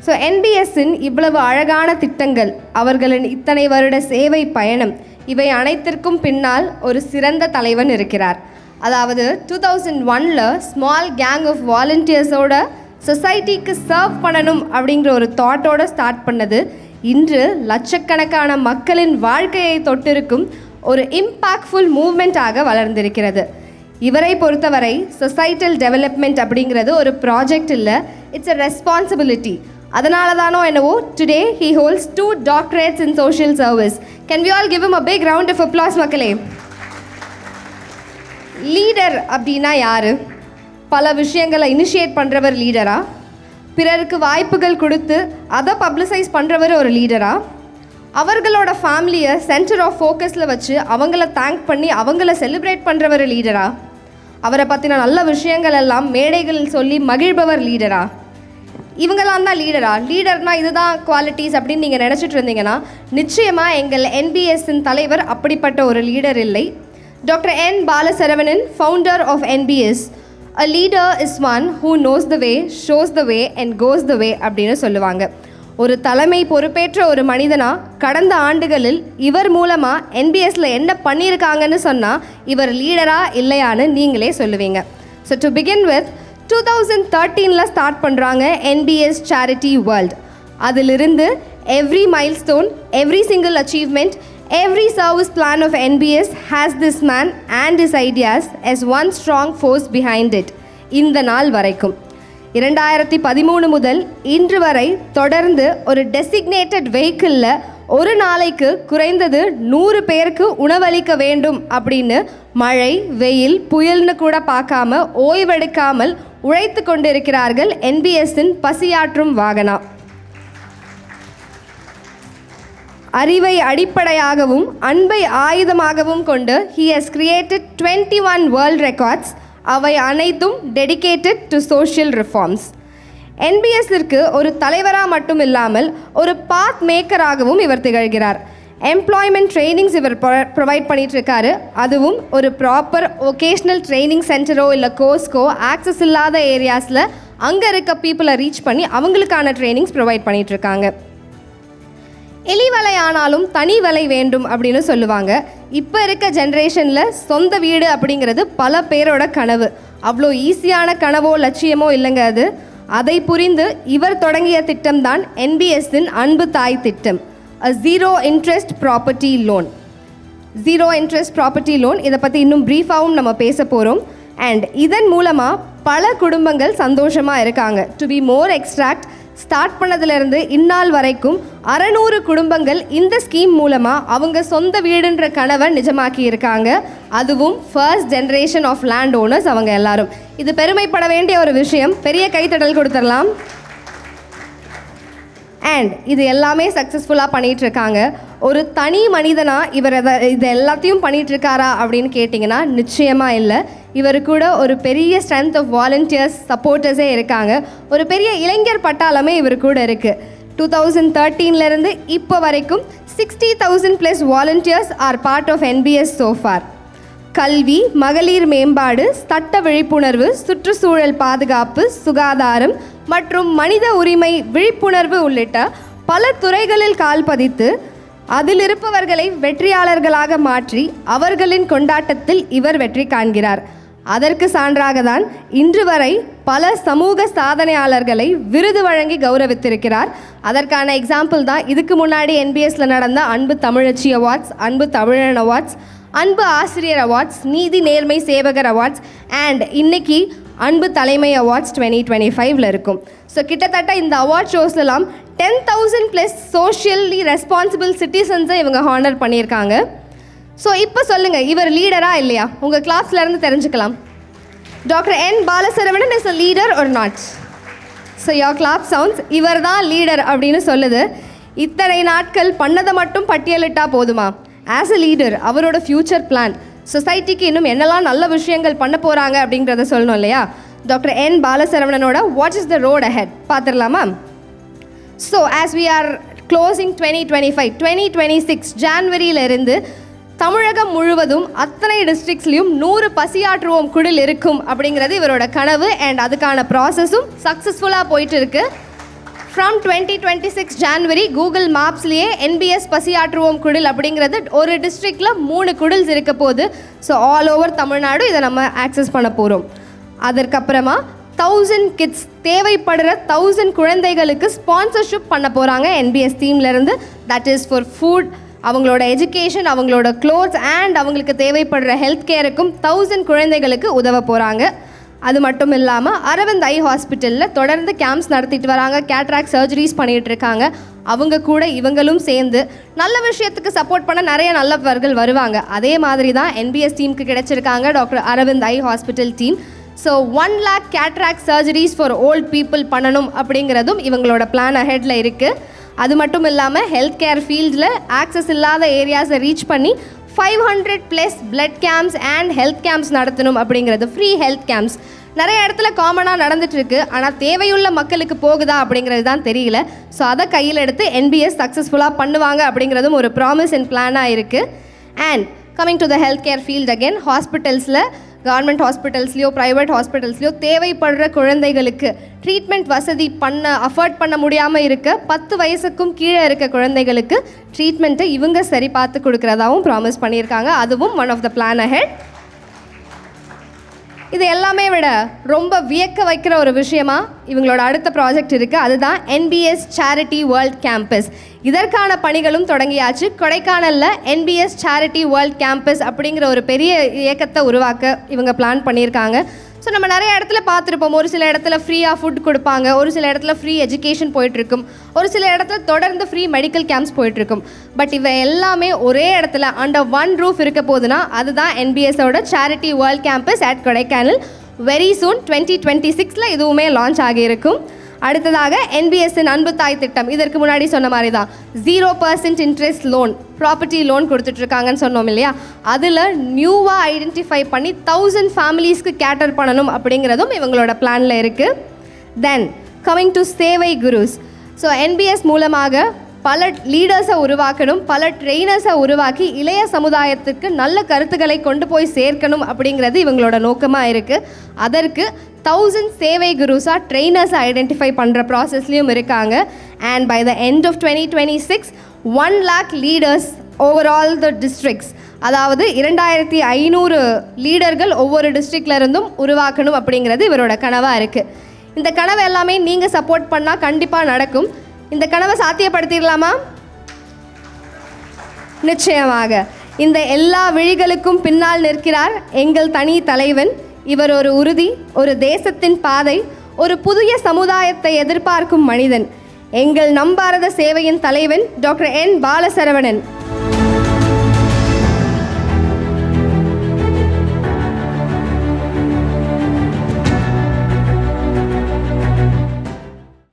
So என்பிஎஸ்ஸின் இவ்வளவு அழகான திட்டங்கள், அவர்களின் இத்தனை வருட சேவை பயணம், இவை அனைத்திற்கும் பின்னால் ஒரு சிறந்த தலைவன் இருக்கிறார். அதாவது 2001 ஸ்மால் கேங் ஆஃப் வாலண்டியர்ஸோட சொசைட்டிக்கு சர்வ் பண்ணணும் அப்படிங்கிற ஒரு தாட்டோடு ஸ்டார்ட் பண்ணது இன்று லட்சக்கணக்கான மக்களின் வாழ்க்கையை தொட்டிருக்கும் ஒரு இம்பேக்ட்ஃபுல் மூவ்மெண்ட்டாக வளர்ந்திருக்கிறது. இவரை பொறுத்தவரை சொசைட்டல் டெவலப்மெண்ட் அப்படிங்கிறது ஒரு ப்ராஜெக்ட் இல்லை, இட்ஸ் அ ரெஸ்பான்சிபிலிட்டி. அதனால தானோ என்னவோ today he holds 2 doctorates in social service. Can we all give him a big round of applause மக்களே? லீடர் அப்படின்னா யார்? பல விஷயங்களை இனிஷியேட் பண்ணுறவர் லீடரா? பிறருக்கு வாய்ப்புகள் கொடுத்து அதை பப்ளிசைஸ் பண்ணுறவர் ஒரு லீடரா? அவர்களோட ஃபேமிலியை சென்டர் ஆஃப் ஃபோக்கஸில் வச்சு அவங்கள தேங்க் பண்ணி அவங்கள செலிப்ரேட் பண்ணுறவர் லீடரா? அவரை பற்றின நல்ல விஷயங்கள் எல்லாம் மேடைகளில் சொல்லி மகிழ்பவர் லீடரா? இவங்கெல்லாம் தான் லீடரா? லீடர்னால் இதுதான் குவாலிட்டிஸ் அப்படின்னு நீங்கள் நினச்சிட்டு இருந்தீங்கன்னா நிச்சயமாக எங்கள் என்பிஎஸ்ஸின் தலைவர் அப்படிப்பட்ட ஒரு லீடர் இல்லை. Doctor N Balasaravanan, founder of NPS. A leader is one who knows the way, shows the way and goes the way அப்படின்னு சொல்லுவாங்க. ஒரு தலைமை பொறுப்பேற்ற ஒரு மனிதனா கடந்த ஆண்டுகளில் இவர் மூலமாக என்பிஎஸ்ல என்ன பண்ணியிருக்காங்கன்னு சொன்னால் இவர் லீடரா இல்லையான்னு நீங்களே சொல்லுவீங்க. So to begin with 2013 start பண்ணுறாங்க என்பிஎஸ் சேரிட்டி வேர்ல்ட். அதிலிருந்து every milestone, every single achievement, every service plan of NBS has this man and his ideas as one strong force behind it. இந்த நாள் வரைக்கும் 2013 முதல் இன்று வரை தொடர்ந்து ஒரு டெசிக்னேட்டட் வெஹிக்கிளில் ஒரு நாளைக்கு குறைந்தது 100 பேருக்கு உணவளிக்க வேண்டும் அப்படின்னு மழை, வெயில், புயல்னு கூட பார்க்காம ஓய்வெடுக்காமல் உழைத்து கொண்டிருக்கிறார்கள் என்பிஎஸ்ஸின் பசியாற்றும் வாகனா. அறிவை அடிப்படையாகவும் அன்பை ஆயுதமாகவும் கொண்டு he has created 21 world records. அவை அனைத்தும் டெடிகேட்டட் டு சோஷியல் ரிஃபார்ம்ஸ். என்பிஎஸ்ஸிற்கு ஒரு தலைவராக மட்டும் இல்லாமல் ஒரு பாத் மேக்கராகவும் இவர் திகழ்கிறார். எம்ப்ளாய்மெண்ட் ட்ரைனிங்ஸ் இவர் ப்ரொவைட் பண்ணிகிட்ருக்காரு. அதுவும் ஒரு ப்ராப்பர் ஒகேஷ்னல் ட்ரைனிங் சென்டரோ இல்லை கோர்ஸ்க்கோ ஆக்சஸ் இல்லாத ஏரியாஸில் அங்கே இருக்க பீப்புளை ரீச் பண்ணி அவங்களுக்கான ட்ரைனிங்ஸ் ப்ரொவைட் பண்ணிகிட்ருக்காங்க. எலி வலை ஆனாலும் தனி வலை வேண்டும் அப்படின்னு சொல்லுவாங்க. இப்போ இருக்க ஜென்ரேஷனில் சொந்த வீடு அப்படிங்கிறது பல பேரோட கனவு. அவ்வளோ ஈஸியான கனவோ லட்சியமோ இல்லைங்க அது. அதை புரிந்து இவர் தொடங்கிய திட்டம்தான் என்பிஎஸ்ஸின் அன்பு தாய் திட்டம், அ zero interest property loan. Zero interest property loan இதை பற்றி இன்னும் ப்ரீஃபாகவும் நம்ம பேச போகிறோம். அண்ட் இதன் மூலமாக பல குடும்பங்கள் சந்தோஷமாக இருக்காங்க. To be more exact, start பண்ணதுலேருந்து இந்நாள் வரைக்கும் 600 குடும்பங்கள் இந்த ஸ்கீம் மூலமாக அவங்க சொந்த வீடுன்ற கனவை நிஜமாக்கி இருக்காங்க. அதுவும் first generation of land owners அவங்க எல்லாரும். இது பெருமைப்பட வேண்டிய ஒரு விஷயம். பெரிய கைத்தட்டல் கொடுத்துடலாம். அண்ட் இது எல்லாமே சக்ஸஸ்ஃபுல்லாக பண்ணிகிட்ருக்காங்க. ஒரு தனி மனிதனாக இவர் இது எல்லாத்தையும் பண்ணிகிட்ருக்காரா அப்படின்னு கேட்டிங்கன்னா நிச்சயமாக இல்லை. இவர் கூட ஒரு பெரிய ஸ்ட்ரென்த் ஆஃப் வாலண்டியர்ஸ், சப்போர்ட்டர்ஸே இருக்காங்க. ஒரு பெரிய இளைஞர் பட்டாளமே இவர் கூட இருக்குது. 2013 இப்போ வரைக்கும் 60,000+ volunteers are part of NPS so far. கல்வி, மகளிர் மேம்பாடு, சட்ட விழிப்புணர்வு, சுற்றுச்சூழல் பாதுகாப்பு, சுகாதாரம் மற்றும் மனித உரிமை விழிப்புணர்வு உள்ளிட்ட பல துறைகளில் கால் பதித்து அதில் இருப்பவர்களை வெற்றியாளர்களாக மாற்றி அவர்களின் கொண்டாட்டத்தில் இவர் வெற்றி காண்கிறார். அதற்கு சான்றாக தான் இன்று வரை பல சமூக சாதனையாளர்களை விருது வழங்கி கௌரவித்திருக்கிறார். அதற்கான எக்ஸாம்பிள் தான் இதுக்கு முன்னாடி என்பிஎஸ்ல நடந்த அன்பு தமிழச்சி அவார்ட்ஸ், அன்பு தமிழன் அவார்ட்ஸ், அன்பு ஆசிரியர் அவார்ட்ஸ், நீதி நேர்மை சேவகர் அவார்ட்ஸ் அண்ட் இன்னைக்கு அன்பு தலைமை அவார்ட்ஸ் 2025 இருக்கும். ஸோ கிட்டத்தட்ட இந்த அவார்ட் ஷோஸ்லாம் 10,000+ சோஷியலி ரெஸ்பான்சிபிள் சிட்டிசன்ஸை இவங்க ஹானர் பண்ணியிருக்காங்க. ஸோ இப்போ சொல்லுங்கள், இவர் லீடரா இல்லையா? உங்கள் கிளாஸ்லேருந்து தெரிஞ்சுக்கலாம். Doctor N Balasaravanan is a leader or not? So your clap sounds இவர் தான் லீடர் அப்படின்னு சொல்லுது. இத்தனை நாட்கள் பண்ணதை மட்டும் பட்டியலிட்டால் போதுமா? ஆஸ் அ லீடர் அவரோட ஃப்யூச்சர் பிளான், சொசைட்டிக்கு இன்னும் என்னெல்லாம் நல்ல விஷயங்கள் பண்ண போகிறாங்க அப்படிங்கிறத சொல்லணும் இல்லையா? டாக்டர் என் பாலசரவணனோட what is the road ahead பார்த்துடலாமா? So as we are closing 2025, 2026 ஜான்வரியிலிருந்து தமிழகம் முழுவதும் அத்தனை டிஸ்ட்ரிக்ட்ஸ்லையும் 100 பசியாற்றுவோம் குடில் இருக்கும் அப்படிங்கிறது இவரோட கனவு. அண்ட் அதுக்கான ப்ராசஸும் சக்ஸஸ்ஃபுல்லாக போயிட்டு இருக்கு. ஃப்ரம் 2026 ஜான்வரி கூகுள் மேப்ஸ்லேயே என்பிஎஸ் பசியாற்றுவோம் குடில் அப்படிங்கிறது ஒரு டிஸ்ட்ரிக்டில் 3 குடில்ஸ் இருக்க போகுது. ஸோ ஆல் ஓவர் தமிழ்நாடு இதை நம்ம ஆக்சஸ் பண்ண போகிறோம். அதற்கப்புறமா 1000 கிட்ஸ், தேவைப்படுற 1000 குழந்தைகளுக்கு ஸ்பான்சர்ஷிப் பண்ண போகிறாங்க என்பிஎஸ் டீம்லேருந்து. தட் இஸ் ஃபார் ஃபுட், அவங்களோட எஜுகேஷன், அவங்களோட க்ளோத்ஸ் அண்ட் அவங்களுக்கு தேவைப்படுற ஹெல்த் கேருக்கும் 1000 குழந்தைகளுக்கு உதவ போகிறாங்க. அது மட்டும் இல்லாமல் அரவிந்த் ஐ ஹாஸ்பிட்டலில் தொடர்ந்து கேம்ப்ஸ் நடத்திட்டு வராங்க, கேட்ராக்ட் சர்ஜரிஸ் பண்ணிகிட்டு இருக்காங்க. அவங்க கூட இவங்களும் சேர்ந்து நல்ல விஷயத்துக்கு சப்போர்ட் பண்ண நிறைய நல்லவர்கள் வருவாங்க. அதே மாதிரி தான் என்பிஎஸ் டீமுக்கு கிடைச்சிருக்காங்க doctor Aravind eye hospital team. So 1 lakh cataract surgeries for old people பண்ணணும் அப்படிங்கிறதும் இவங்களோட பிளான் அஹெட்டில் இருக்குது. அது மட்டும் இல்லாமல் ஹெல்த் கேர் ஃபீல்டில் ஆக்சஸ் இல்லாத ஏரியாஸை ரீச் பண்ணி 500+ blood camps and health camps நடத்தணும் அப்படிங்கிறது. ஃப்ரீ ஹெல்த் கேம்ப்ஸ் நிறைய இடத்துல காமனாக நடந்துகிட்ருக்கு, ஆனால் தேவையுள்ள மக்களுக்கு போகுதா அப்படிங்கிறது தான் தெரியல. ஸோ அதை கையில் எடுத்து என்பிஎஸ் சக்ஸஸ்ஃபுல்லாக பண்ணுவாங்க அப்படிங்கிறதும் ஒரு ப்ராமிஸ் அண்ட் பிளானாக இருக்குது. And coming to the health care field again, ஹாஸ்பிட்டல்ஸில் கவர்மெண்ட் ஹாஸ்பிட்டல்ஸ்லையோ ப்ரைவேட் ஹாஸ்பிட்டல்ஸ்லையோ தேவைப்படுற குழந்தைகளுக்கு ட்ரீட்மெண்ட் வசதி அஃபோர்ட் பண்ண முடியாமல் இருக்க 10 வயசுக்கும் கீழே இருக்க குழந்தைகளுக்கு ட்ரீட்மெண்ட்டை இவங்க சரி பார்த்து கொடுக்குறதாகவும் ப்ராமிஸ் பண்ணியிருக்காங்க. அதுவும் one of the plan ahead. இது எல்லாமே விட ரொம்ப வியக்க வைக்கிற ஒரு விஷயமா இவங்களோட அடுத்த ப்ராஜெக்ட் இருக்குது. அதுதான் என்பிஎஸ் சேரிட்டி வேர்ல்ட் கேம்பஸ். இதற்கான பணிகளும் தொடங்கியாச்சு. கொடைக்கானலில் என்பிஎஸ் சேரிட்டி வேர்ல்ட் கேம்பஸ் அப்படிங்கிற ஒரு பெரிய இயக்கத்தை உருவாக்க இவங்க பிளான் பண்ணியிருக்காங்க. ஸோ நம்ம நிறைய இடத்துல பார்த்துருப்போம், ஒரு சில இடத்துல ஃப்ரீயாக ஃபுட் கொடுப்பாங்க, ஒரு சில இடத்துல ஃப்ரீ எஜுகேஷன் போயிட்டுருக்கும், ஒரு சில இடத்துல தொடர்ந்து ஃப்ரீ மெடிக்கல் கேம்ப்ஸ் போயிட்டுருக்கும். பட் இவை எல்லாமே ஒரே இடத்துல அண்டர் ஒன் ரூஃப் இருக்க போதுன்னா அதுதான் என்பிஎஸோட charity world campus at Kodaikanal. Very soon 2026 இதுவுமே லான்ச் ஆகியிருக்கும். அடுத்ததாக என்பிஎஸ்ஸின் அன்பு தாய் திட்டம், இதற்கு முன்னாடி சொன்ன மாதிரி தான் 0% இன்ட்ரெஸ்ட் லோன், ப்ராப்பர்ட்டி லோன் கொடுத்துட்ருக்காங்கன்னு சொன்னோம் இல்லையா, அதில் நியூவாக ஐடென்டிஃபை பண்ணி 1000 ஃபேமிலிஸ்க்கு கேட்டர் பண்ணணும் அப்படிங்கிறதும் இவங்களோட பிளானில் இருக்குது. தென் கம்மிங் டு சேவை குருஸ். ஸோ என்பிஎஸ் மூலமாக பல லீடர்ஸை உருவாக்கணும், பல ட்ரெயினர்ஸை உருவாக்கி இளைய சமுதாயத்துக்கு நல்ல கருத்துக்களை கொண்டு போய் சேர்க்கணும் அப்படிங்கிறது இவங்களோட நோக்கமாக இருக்குது. அதற்கு 1000 சேவை குருஸாக ட்ரெயினர்ஸை ஐடென்டிஃபை பண்ணுற ப்ராசஸ்லேயும் இருக்காங்க. And by the end of 2026 1 lakh leaders overall the districts, அதாவது 2500 லீடர்கள் ஒவ்வொரு டிஸ்ட்ரிக்ட்லேருந்தும் உருவாக்கணும் அப்படிங்கிறது இவரோட கனவாக இருக்குது. இந்த கனவை எல்லாமே நீங்கள் சப்போர்ட் பண்ணால் கண்டிப்பாக நடக்கும். இந்த கனவை சாத்தியப்படுத்திடலாமா? நிச்சயமாக. இந்த எல்லா விழிகளுக்கும் பின்னால் நிற்கிறார் எங்கள் தனி தலைவன். இவர் ஒரு உறுதி, ஒரு தேசத்தின் பாதை, ஒரு புதிய சமுதாயத்தை எதிர்பார்க்கும் மனிதன். எங்கள் நம்பாரத சேவையின் தலைவன் டாக்டர் என் பாலசரவணன்.